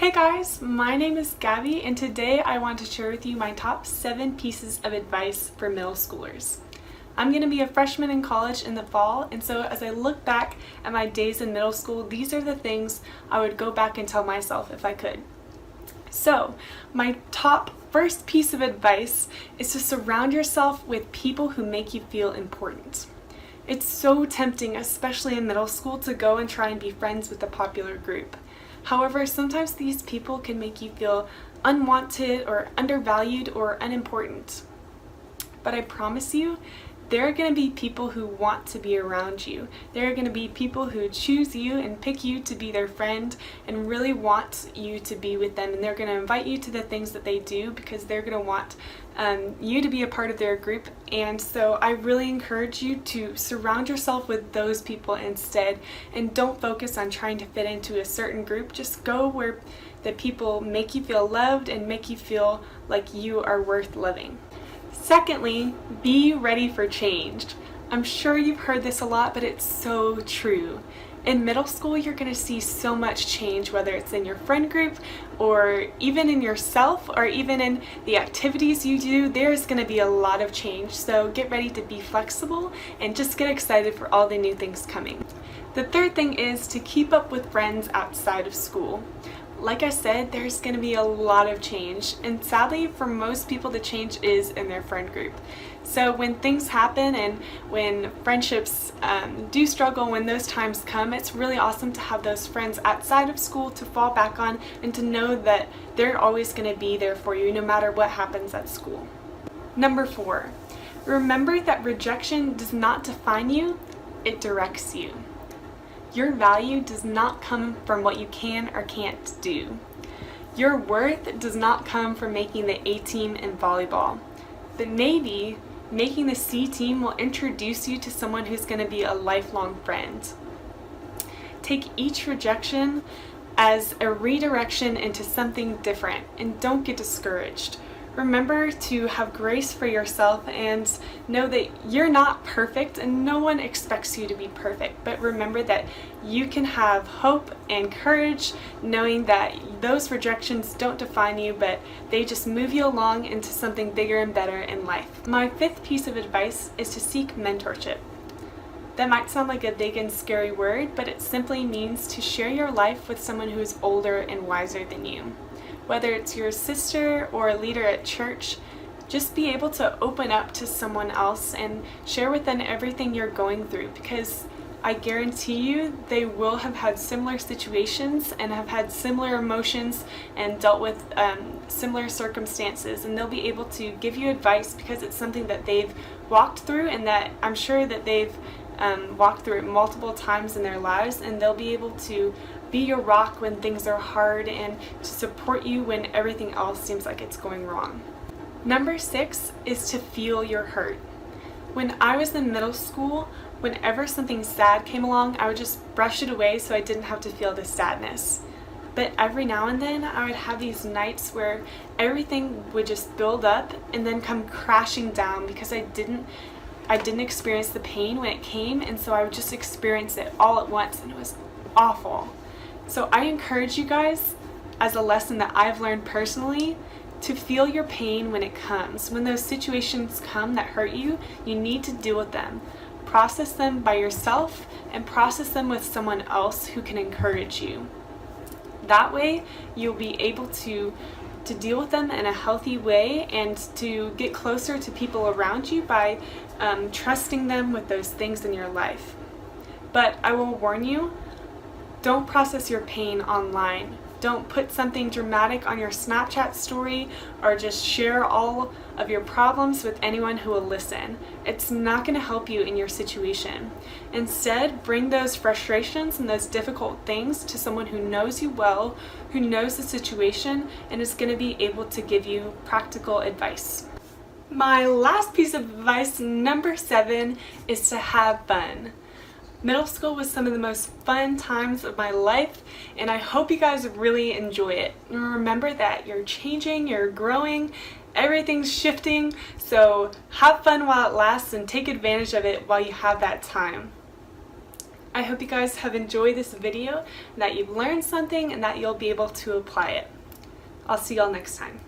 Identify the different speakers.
Speaker 1: Hey guys, my name is Gabby and today I want to share with you my top 7 pieces of advice for middle schoolers. I'm going to be a freshman in college in the fall, and so as I look back at my days in middle school, these are the things I would go back and tell myself if I could. So, my top first piece of advice is to surround yourself with people who make you feel important. It's so tempting, especially in middle school, to go and try and be friends with the popular group. However, sometimes these people can make you feel unwanted or undervalued or unimportant. But I promise you, there are going to be people who want to be around you. There are going to be people who choose you and pick you to be their friend and really want you to be with them. And they're going to invite you to the things that they do because they're going to want you to be a part of their group. And so I really encourage you to surround yourself with those people instead, and don't focus on trying to fit into a certain group. Just go where the people make you feel loved and make you feel like you are worth loving. Secondly, be ready for change. I'm sure you've heard this a lot, but it's so true. In middle school, you're going to see so much change, whether it's in your friend group or even in yourself or even in the activities you do. There's going to be a lot of change, so get ready to be flexible and just get excited for all the new things coming. The third thing is to keep up with friends outside of school. Like I said, there's going to be a lot of change, and sadly for most people the change is in their friend group. So when things happen and when friendships do struggle, when those times come, it's really awesome to have those friends outside of school to fall back on and to know that they're always going to be there for you no matter what happens at school. Number 4, remember that rejection does not define you, it directs you. Your value does not come from what you can or can't do. Your worth does not come from making the A team in volleyball. But maybe making the C team will introduce you to someone who's going to be a lifelong friend. Take each rejection as a redirection into something different, and don't get discouraged. Remember to have grace for yourself and know that you're not perfect and no one expects you to be perfect. But remember that you can have hope and courage knowing that those rejections don't define you, but they just move you along into something bigger and better in life. My 5th piece of advice is to seek mentorship. That might sound like a big and scary word, but it simply means to share your life with someone who is older and wiser than you. Whether it's your sister or a leader at church, just be able to open up to someone else and share with them everything you're going through, because I guarantee you they will have had similar situations and have had similar emotions and dealt with similar circumstances, and they'll be able to give you advice because it's something that they've walked through and that I'm sure that they've walked through it multiple times in their lives, and they'll be able to be your rock when things are hard and to support you when everything else seems like it's going wrong. Number 6 is to feel your hurt. When I was in middle school, whenever something sad came along, I would just brush it away so I didn't have to feel the sadness. But every now and then I would have these nights where everything would just build up and then come crashing down because I didn't experience the pain when it came, and so I would just experience it all at once, and it was awful. So I encourage you guys, as a lesson that I've learned personally, to feel your pain when it comes. When those situations come that hurt you, you need to deal with them. Process them by yourself and process them with someone else who can encourage you. That way, you'll be able to deal with them in a healthy way and to get closer to people around you by trusting them with those things in your life. But I will warn you, don't process your pain online. Don't put something dramatic on your Snapchat story or just share all of your problems with anyone who will listen. It's not going to help you in your situation. Instead, bring those frustrations and those difficult things to someone who knows you well, who knows the situation, and is going to be able to give you practical advice. My last piece of advice, number 7, is to have fun. Middle school was some of the most fun times of my life, and I hope you guys really enjoy it. And remember that you're changing, you're growing, everything's shifting, so have fun while it lasts and take advantage of it while you have that time. I hope you guys have enjoyed this video, that you've learned something, and that you'll be able to apply it. I'll see y'all next time.